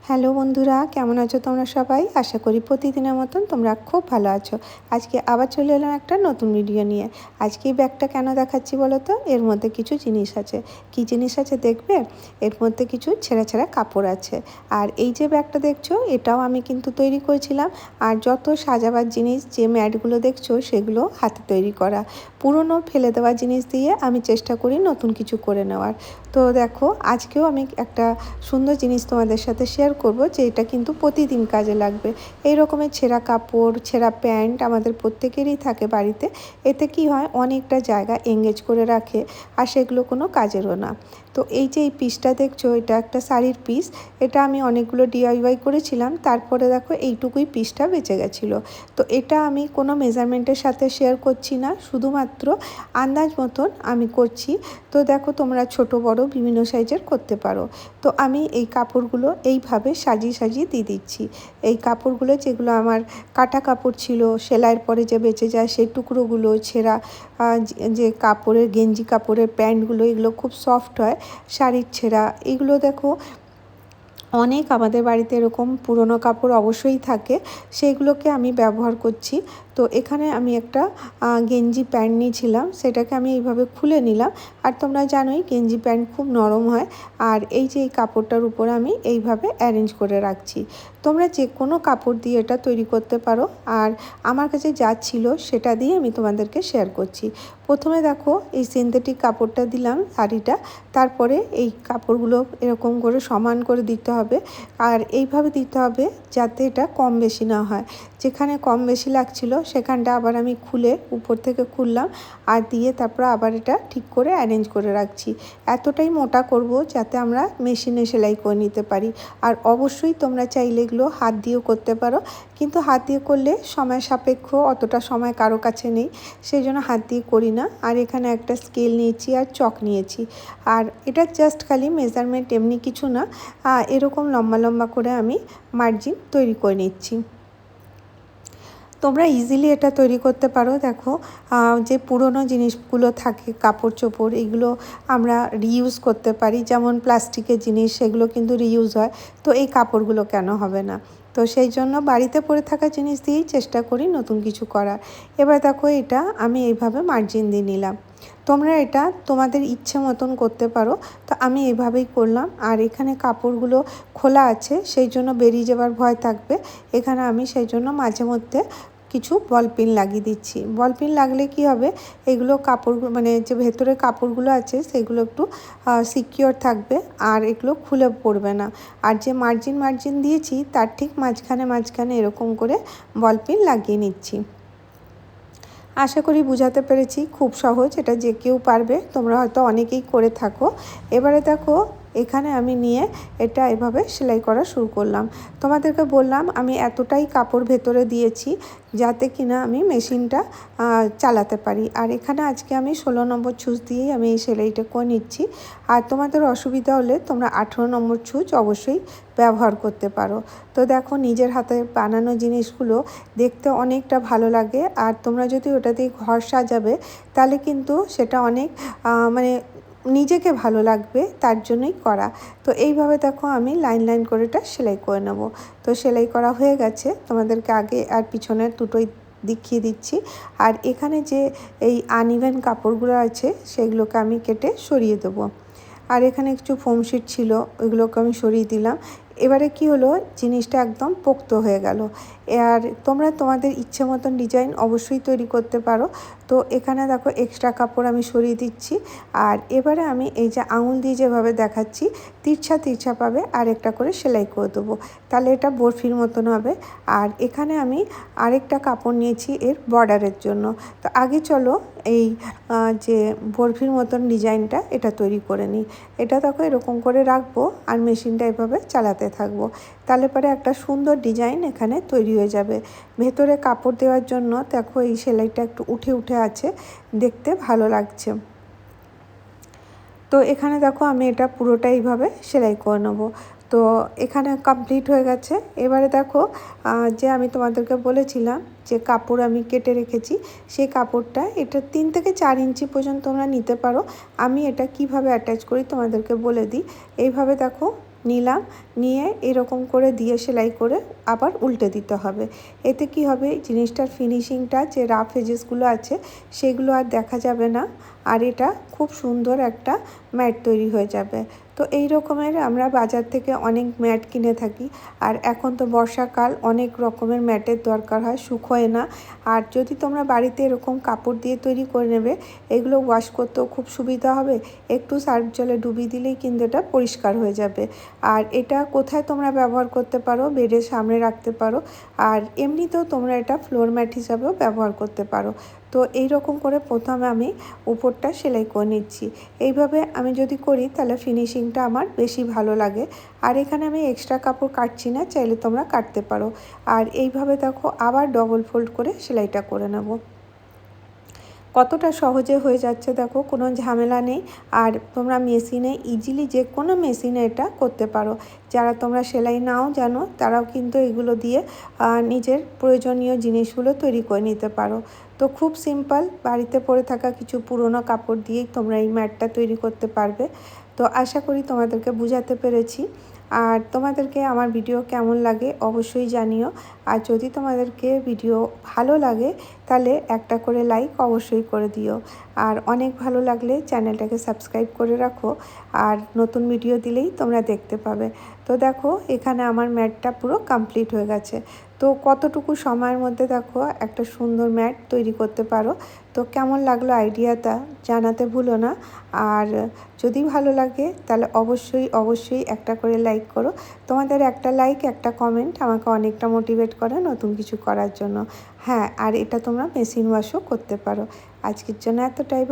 Hello বন্ধুরা, কেমন আছো তোমরা সবাই? আশা করি প্রতিদিনের মতন তোমরা খুব ভালো আছো। আজকে আবার চলে এলাম একটা নতুন ভিডিও নিয়ে। আজকে এই ব্যাগটা কেন দেখাচ্ছি বলো তো? এর মধ্যে কিছু জিনিস আছে। কি জিনিস আছে দেখবে? এর মধ্যে কিছু ছেঁড়া ছেঁড়া কাপড় আছে। আর এই যে ব্যাগটা দেখছো, এটাও আমি কিন্তু তৈরি করেছিলাম। আর যত সাজাবার জিনিস, যে ম্যাটগুলো দেখছো, সেগুলো হাতে তৈরি করা। পুরনো ফেলে দেওয়া জিনিস দিয়ে আমি চেষ্টা করি নতুন কিছু করে নেওয়ার। তো দেখো, আজকেও আমি একটা সুন্দর জিনিস তোমাদের সাথে শেয়ার করব, যে এটা কিন্তু প্রতিদিন কাজে লাগবে। এই রকমের ছেঁড়া কাপড়, ছেঁড়া প্যান্ট আমাদের প্রত্যেকেরই থাকে বাড়িতে। এতে কি হয়, অনেকটা জায়গা এঙ্গেজ করে রাখে, আর সেগুলো কোনো কাজেরও না। তো এই যে এই পিসটা দেখছো, এটা একটা শাড়ির পিস। এটা আমি অনেকগুলো DIY করেছিলাম, তারপরে দেখো এইটুকুই পিসটা বেঁচে গেছিলো। তো এটা আমি কোনো মেজারমেন্টের সাথে শেয়ার করছি না, শুধুমাত্র আন্দাজ মতন আমি করছি। তো দেখো, তোমরা ছোট বড় বিভিন্ন সাইজের করতে পারো। তো আমি এই কাপড়গুলো এইভাবে সাজিয়ে সাজিয়ে দিয়ে দিচ্ছি। এই কাপড়গুলো, যেগুলো আমার কাটা কাপড় ছিল, সেলাইয়ের পরে যে বেঁচে যায় সেই টুকরোগুলো, ছেঁড়া যে কাপড়ের, গেঞ্জি কাপড়ের প্যান্টগুলো, এগুলো খুব সফট হয়। শাড়ির ছেঁড়া, এগুলো দেখো অনেক আমাদের বাড়িতে এরকম পুরনো কাপড় অবশ্যই থাকে, সেগুলোকে আমি ব্যবহার করছি। তো এখানে আমি একটা গেঞ্জি প্যান্ট নিয়েছিলাম, সেটাকে আমি এইভাবে খুলে নিলাম। আর তোমরা জানোই গেঞ্জি প্যান্ট খুব নরম হয়। আর এই যে এই কাপড়টার উপর আমি এইভাবে অ্যারেঞ্জ করে রাখছি। তোমরা যে কোনো কাপড় দিয়ে এটা তৈরি করতে পারো। আর আমার কাছে যা ছিল সেটা দিয়ে আমি তোমাদেরকে শেয়ার করছি। প্রথমে দেখো, এই সিনথেটিক কাপড়টা দিলাম শাড়িটা, তারপরে এই কাপড়গুলো এরকম করে সমান করে দিতে হবে। আর এইভাবে দিতে হবে যাতে এটা কম বেশি না হয়। যেখানে কম বেশি লাগছিল সেখানটা আবার আমি খুলে, উপর থেকে খুললাম আর দিয়ে তারপর আবার এটা ঠিক করে অ্যারেঞ্জ করে রাখছি। এতটাই মোটা করব যাতে আমরা মেশিনে সেলাই করে নিতে পারি। আর অবশ্যই তোমরা চাইলে এগুলো হাত দিয়েও করতে পারো, কিন্তু হাত দিয়ে করলে সময় সাপেক্ষ, অতটা সময় কারো কাছে নেই, সেই জন্য হাত দিয়ে করি না। আর এখানে একটা স্কেল নিয়েছি আর চক নিয়েছি। আর এটা জাস্ট খালি মেজারমেন্ট, এমনি কিছু না। এরকম লম্বা লম্বা করে আমি মার্জিন তৈরি করে নিচ্ছি। তোমরা ইজিলি এটা তৈরি করতে পারো। দেখো, যে পুরনো জিনিসগুলো থাকে, কাপড় চোপড়, এগুলো আমরা রিইউজ করতে পারি। যেমন প্লাস্টিকের জিনিস, সেগুলো কিন্তু রিইউজ হয়। তো এই কাপড়গুলো কেন হবে না? তো সেই জন্য বাড়িতে পড়ে থাকা জিনিস দিয়েই চেষ্টা করি নতুন কিছু করার। এবার দেখো, এটা আমি এইভাবে মার্জিন দিয়ে নিলাম। তোমরা এটা তোমাদের ইচ্ছে মতন করতে পারো। তো আমি এভাবেই করলাম। আর এখানে কাপড়গুলো খোলা আছে, সেই জন্য বেরিয়ে যাওয়ার ভয় থাকবে। এখানে আমি সেই জন্য মাঝে মধ্যে কিছু বল পিন লাগিয়ে দিচ্ছি। বল পিন লাগলে কি হবে, এগুলো কাপড়গুলো, মানে যে ভেতরে কাপড়গুলো আছে, সেগুলো একটু সিকিওর থাকবে, আর এগুলো খুলে পড়বে না। আর যে মার্জিন দিয়েছি তার ঠিক মাঝখানে এরকম করে বল পিন লাগিয়ে নিচ্ছি। আশা করি বুঝাতে পেরেছি। খুব সহজ, এটা যে কেউ পারবে। তোমরা হয়তো অনেকেই করে থাকো। এবারে দেখো, এখানে আমি নিয়ে এটা এভাবে সেলাই করা শুরু করলাম। তোমাদেরকে বললাম আমি এতটাই কাপড় ভেতরে দিয়েছি যাতে কিনা আমি মেশিনটা চালাতে পারি। আর এখানে আজকে আমি 16 নম্বর ছুঁচ দিয়েই আমি এই সেলাইটা করে নিচ্ছি। আর তোমাদের অসুবিধা হলে তোমরা 18 নম্বর ছুঁচ অবশ্যই ব্যবহার করতে পারো। তো দেখো, নিজের হাতে বানানো জিনিসগুলো দেখতে অনেকটা ভালো লাগে। আর তোমরা যদি ওটা দিয়ে ঘর সাজাবে, তাহলে কিন্তু সেটা অনেক মানে নিজেকে ভালো লাগবে, তার জন্যই করা। তো এইভাবে দেখো, আমি লাইন লাইন করে এটা সেলাই করে নেব। তো সেলাই করা হয়ে গেছে, তোমাদেরকে আগে আর পিছনের দুটোই দেখিয়ে দিচ্ছি। আর এখানে যে এই আনইভেন কাপড়গুলো আছে, সেগুলোকে আমি কেটে সরিয়ে দেবো। আর এখানে কিছু ফোম শিট ছিল, ওইগুলোকে আমি সরিয়ে দিলাম। এবারে কি হলো, জিনিসটা একদম পোক্ত হয়ে গেল। আর তোমরা তোমাদের ইচ্ছে মতন ডিজাইন অবশ্যই তৈরি করতে পারো। তো এখানে দেখো, এক্সট্রা কাপড় আমি সরিয়ে দিচ্ছি। আর এবারে আমি এই যে আঙুল দিয়ে যেভাবে দেখাচ্ছি, তিরছা পাবে আর একটা করে সেলাই করে দেবো, তাহলে এটা বরফির মতন হবে। আর এখানে আমি আরেকটা কাপড় নিয়েছি এর বর্ডারের জন্য। তো আগে চলো এই যে বরফির মতন ডিজাইনটা, এটা তৈরি করে নিই। এটা দেখো, এরকম করে রাখবো আর মেশিনটা এভাবে চালাতে থাকবো। তাহলে পরে একটা সুন্দর ডিজাইন এখানে তৈরি হয়ে যাবে। ভেতরে কাপড় দেওয়ার জন্য দেখো, এই সেলাইটা একটু উঠে আছে, দেখতে ভালো লাগছে। তো এখানে দেখো, আমি এটা পুরোটা এইভাবে সেলাই করে নেবো। তো এখানে কমপ্লিট হয়ে গেছে। এবারে দেখো, যে আমি তোমাদেরকে বলেছিলাম যে কাপড় আমি কেটে রেখেছি, সেই কাপড়টা, এটা 3 থেকে 4 ইঞ্চি পর্যন্ত তোমরা নিতে পারো। আমি এটা কিভাবে অ্যাটাচ করি তোমাদেরকে বলে দিই। এইভাবে দেখো, নিলাম, নিয়ে এরকম করে দিয়ে সেলাই করে আবার উল্টে দিতে হবে। এতে কি হবে, জিনিসটার ফিনিশিংটা যে রাফ এজেসগুলো আছে সেগুলো আর দেখা যাবে না, আর এটা খুব সুন্দর একটা ম্যাট তৈরি হয়ে যাবে। তো এই রকমের আমরা বাজার থেকে অনেক ম্যাট কিনে থাকি, আর এখন তো বর্ষাকাল, অনেক রকমের ম্যাটের দরকার হয়, শুকোয় না। আর যদি তোমরা বাড়িতে এরকম কাপড় দিয়ে তৈরি করে নেবে, এগুলো ওয়াশ করতেও খুব সুবিধা হবে, একটু সার্ফ জলে ডুবিয়ে দিলেই কিন্তু এটা পরিষ্কার হয়ে যাবে। আর এটা কোথায় তোমরা ব্যবহার করতে পারো, বেডের সামনে রাখতে পারো, আর এমনিতেও তোমরা এটা ফ্লোর ম্যাট হিসাবেও ব্যবহার করতে পারো। তো এই রকম করে প্রথমে আমি উপরটা সেলাই করে নিচ্ছি। এইভাবে আমি যদি করি তাহলে ফিনিশিংটা আমার বেশি ভালো লাগে। আর এখানে আমি এক্সট্রা কাপড় কাটছি না, চাইলে তোমরা কাটতে পারো। আর এইভাবে দেখো আবার ডবল ফোল্ড করে সেলাইটা করে নেব। কতটা সহজে হয়ে যাচ্ছে দেখো, কোনো ঝামেলা নেই। আর তোমরা মেশিনে ইজিলি, যে কোনো মেশিনে এটা করতে পারো। যারা তোমরা সেলাই নাও জানো তারাও কিন্তু এগুলো দিয়ে নিজের প্রয়োজনীয় জিনিসগুলো তৈরি করে নিতে পারো। তো খুব সিম্পল, বাড়িতে পড়ে থাকা কিছু পুরনো কাপড় দিয়েই তোমরা এই ম্যাটটা তৈরি করতে পারবে। তো আশা করি তোমাদেরকে বোঝাতে পেরেছি। আর তোমাদেরকে আমার ভিডিও কেমন লাগে অবশ্যই জানিও। আর যদি তোমাদেরকে ভিডিও ভালো লাগে তাহলে একটা করে লাইক অবশ্যই করে দিও। আর অনেক ভালো লাগলে চ্যানেলটাকে সাবস্ক্রাইব করে রাখো, আর নতুন ভিডিও দিলেই তোমরা দেখতে পাবে। তো দেখো এখানে আমার ম্যাটটা পুরো কমপ্লিট হয়ে গেছে। তো কতটুকু সময়ের মধ্যে দেখো একটা সুন্দর ম্যাট তৈরি করতে পারো। তো কেমন লাগলো আইডিয়াটা জানাতে ভুলো না। আর যদি ভালো লাগে তাহলে অবশ্যই একটা করে লাইক করো। তোমাদের একটা লাইক, একটা কমেন্ট আমাকে অনেকটা মোটিভেট করে নতুন কিছু করার জন্য। হ্যাঁ, আর এটা তোমরা মেশিন ওয়াশও করতে পারো। আজকের জন্য এতটাই।